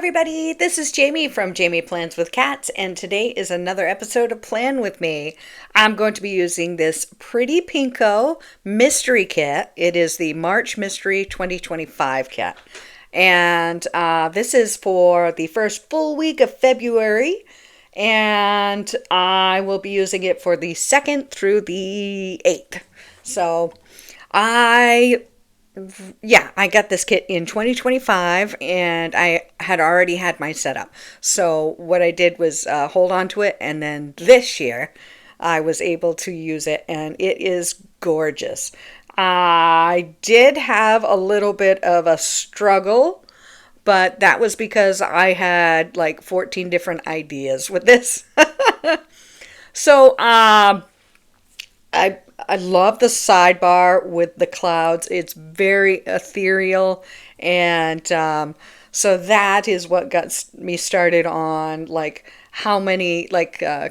everybody, this is Jamie from Jamie Plans with Cats, and today is another episode of Plan With Me. I'm going to be using this Pretty Pinko Mystery Kit. It is the March Mystery 2025 kit. And this is for the first full week of February, and I will be using it for the 2nd through the 8th. So I got this kit in 2025 and I had already had my setup. So what I did was hold on to it, and then this year I was able to use it, and it is gorgeous. I did have a little bit of a struggle, but that was because I had like 14 different ideas with this. So I love the sidebar with the clouds. It's very ethereal, and so that is what got me started on like how many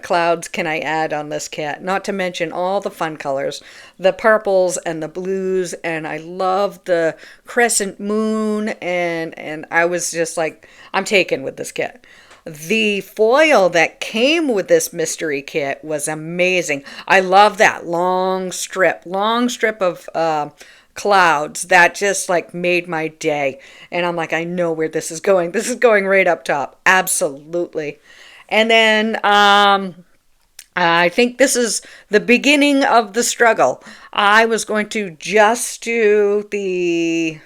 clouds can I add on this kit. Not to mention all the fun colors, the purples and the blues, and I love the crescent moon, and I was just like, I'm taken with this kit. The foil that came with this mystery kit was amazing. I love that long strip of clouds that just like made my day. And I'm like, I know where this is going. This is going right up top. Absolutely. And then I think this is the beginning of the struggle. I was going to just do the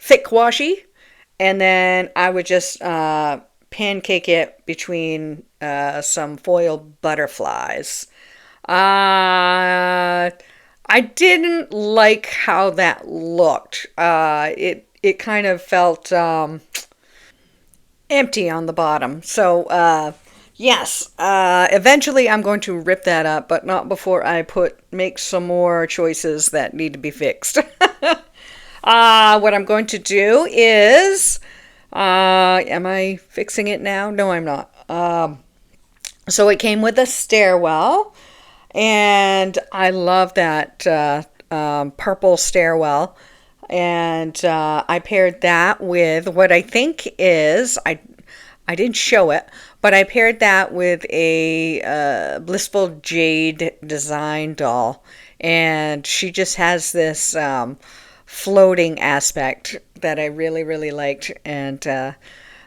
thick washi, and then I would just pancake it between some foil butterflies. I didn't like how that looked. It kind of felt empty on the bottom. So yes, eventually I'm going to rip that up, but not before I make some more choices that need to be fixed. What I'm going to do is, am I fixing it now? No, I'm not. So it came with a stairwell, and I love that purple stairwell. And I paired that with what I think is, I didn't show it, but I paired that with a Blissful Jade design doll. And she just has this floating aspect that I really, really liked, and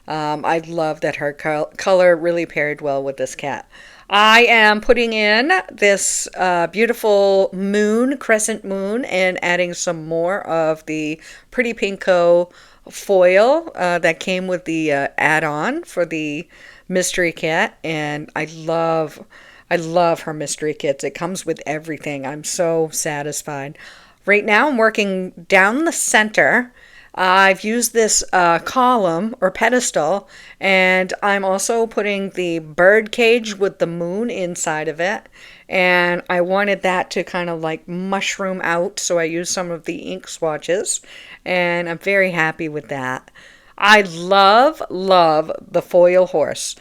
I love that her color really paired well with this cat. I am putting in this beautiful moon, crescent moon, and adding some more of the Pretty Pinko foil that came with the add-on for the mystery kit, and I love her mystery kits. It comes with everything. I'm so satisfied. Right now I'm working down the center. I've used this column or pedestal, and I'm also putting the bird cage with the moon inside of it. And I wanted that to kind of like mushroom out, so I used some of the ink swatches, and I'm very happy with that. I love the foil horse,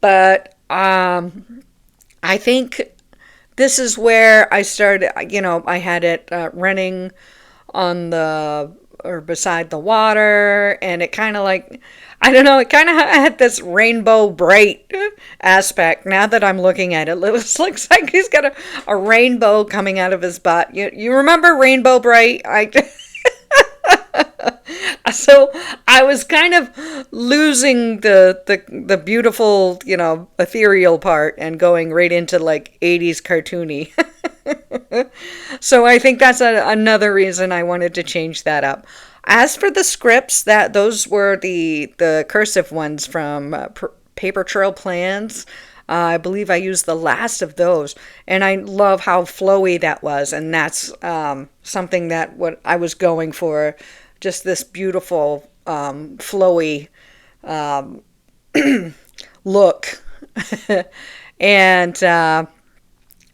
but I think this is where I started, I had it running on or beside the water, and it kind of like, I don't know, it kind of had this rainbow bright aspect. Now that I'm looking at it, it looks like he's got a rainbow coming out of his butt. You remember Rainbow Bright? So I was kind of losing the beautiful, ethereal part and going right into like 80s cartoony. So I think that's another reason I wanted to change that up. As for the scripts, those were the cursive ones from Paper Trail Plans. I believe I used the last of those, and I love how flowy that was, and that's something that what I was going for. Just this beautiful, flowy look. And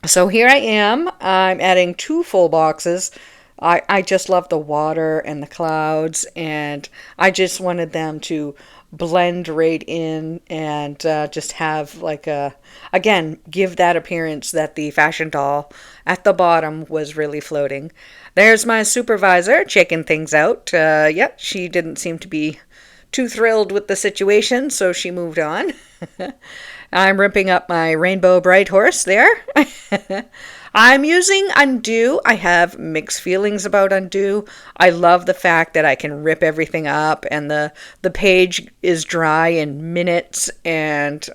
so here I am. I'm adding 2 full boxes. I just love the water and the clouds, and I just wanted them to blend right in and just have like again, give that appearance that the fashion doll at the bottom was really floating. There's my supervisor checking things out. Yep, she didn't seem to be too thrilled with the situation, so she moved on. I'm ripping up my Rainbow Bright horse there. I'm using Undo. I have mixed feelings about Undo. I love the fact that I can rip everything up and the page is dry in minutes, and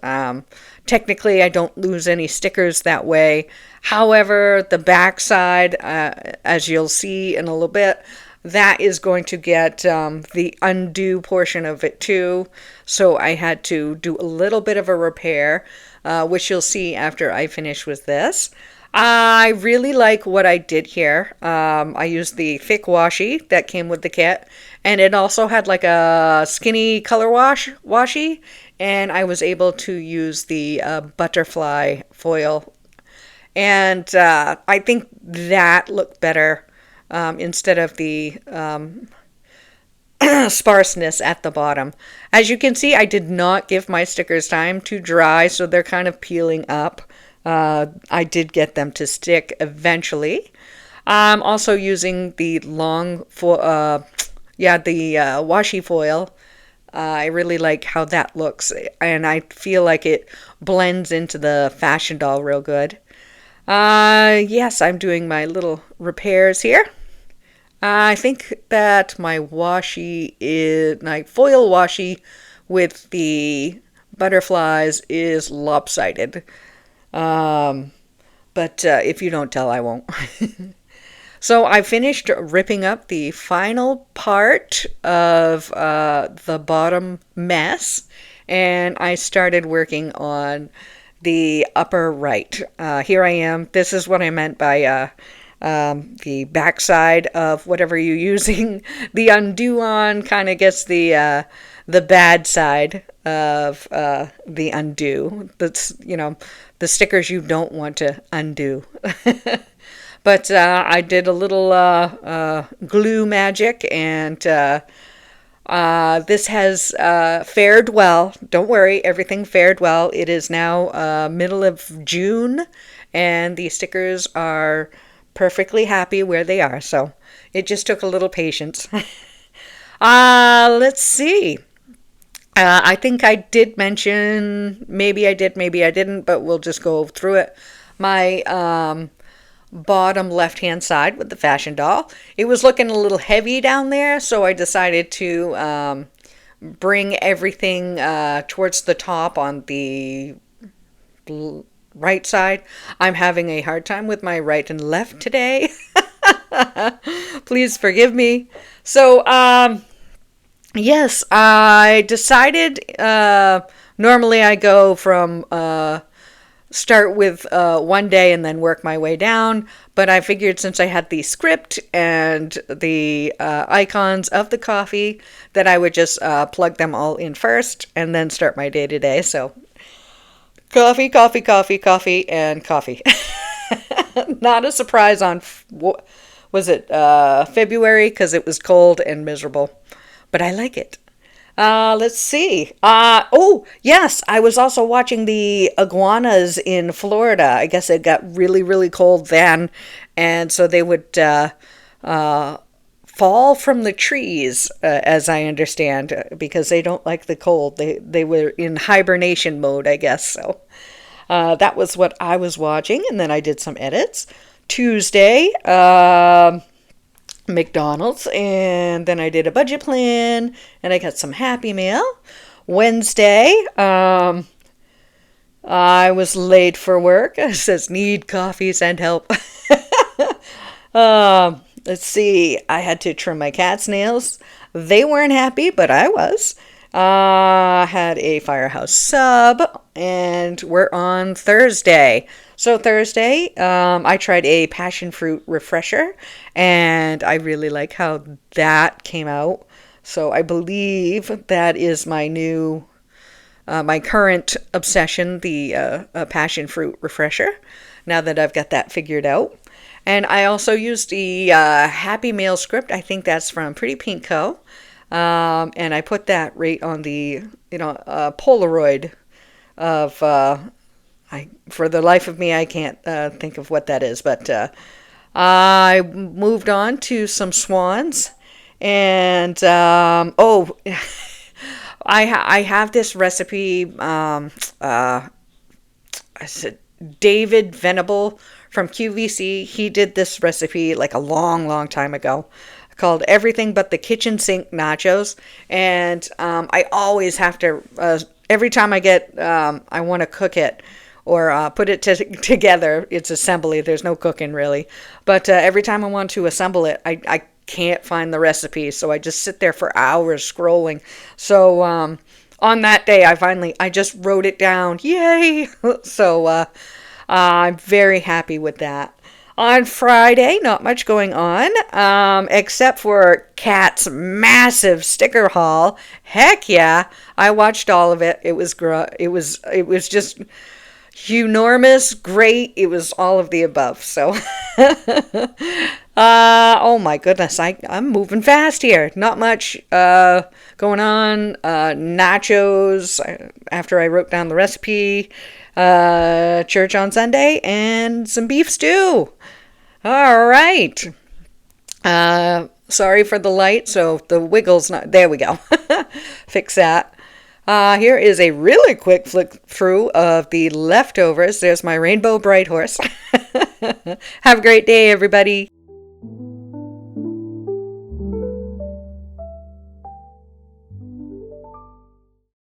technically I don't lose any stickers that way. However, the back side, as you'll see in a little bit, that is going to get the undo portion of it too. So I had to do a little bit of a repair, which you'll see after I finish with this. I really like what I did here. I used the thick washi that came with the kit, and it also had like a skinny color washi, and I was able to use the butterfly foil. And I think that looked better instead of the sparseness at the bottom. As you can see, I did not give my stickers time to dry, so they're kind of peeling up. I did get them to stick eventually. I'm also using the washi foil. I really like how that looks, and I feel like it blends into the fashion doll real good. Yes, I'm doing my little repairs here. I think that my foil washi with the butterflies is lopsided. But if you don't tell, I won't. So I finished ripping up the final part of the bottom mess, and I started working on the upper right. Here I am. This is what I meant by the backside of whatever you're using the undo on kind of gets the bad side of the undo. That's, the stickers you don't want to undo. But I did a little glue magic, and this has fared well. Don't worry, everything fared well. It is now middle of June, and the stickers are perfectly happy where they are. So it just took a little patience. Let's see. I think I did mention, maybe I did, maybe I didn't, but we'll just go through it. My bottom left-hand side with the fashion doll. It was looking a little heavy down there, so I decided to bring everything towards the top on the right side. I'm having a hard time with my right and left today. Please forgive me. So, yes, I decided, normally I go from start with one day and then work my way down, but I figured since I had the script and the icons of the coffee that I would just plug them all in first and then start my day to day. So coffee, coffee, coffee, coffee, and coffee. Not a surprise on, was it February, because it was cold and miserable, but I like it. Let's see. Oh, yes, I was also watching the iguanas in Florida. I guess it got really, really cold then, and so they would fall from the trees, as I understand, because they don't like the cold. They were in hibernation mode, I guess. So that was what I was watching, and then I did some edits. Tuesday, McDonald's, and then I did a budget plan, and I got some Happy Meal. Wednesday, I was late for work. It says need coffee, send help. Let's see, I had to trim my cat's nails. They weren't happy, but I was. Had a Firehouse sub, and we're on Thursday. So Thursday, I tried a passion fruit refresher, and I really like how that came out. So I believe that is my new, my current obsession, the passion fruit refresher, now that I've got that figured out. And I also used the Happy Meal script. I think that's from Pretty Pink Co. And I put that right on the, Polaroid of, for the life of me, I can't think of what that is, but I moved on to some swans. And, I have this recipe. I said David Venable from QVC. He did this recipe like a long, long time ago, called Everything But the Kitchen Sink Nachos. And I always have to, every time I want to cook it or put it together, it's assembly. There's no cooking really. But every time I want to assemble it, I can't find the recipe. So I just sit there for hours scrolling. So on that day, I just wrote it down. Yay! So I'm very happy with that. On Friday, not much going on, except for Kat's massive sticker haul. Heck yeah, I watched all of it. It was just enormous, great. It was all of the above. So, oh my goodness, I'm moving fast here. Not much going on. Nachos after I wrote down the recipe. Church on Sunday, and some beef stew. All right. Sorry for the light. So the wiggle's not. There we go. Fix that. Here is a really quick flick through of the leftovers. There's my rainbow bright horse. Have a great day, everybody.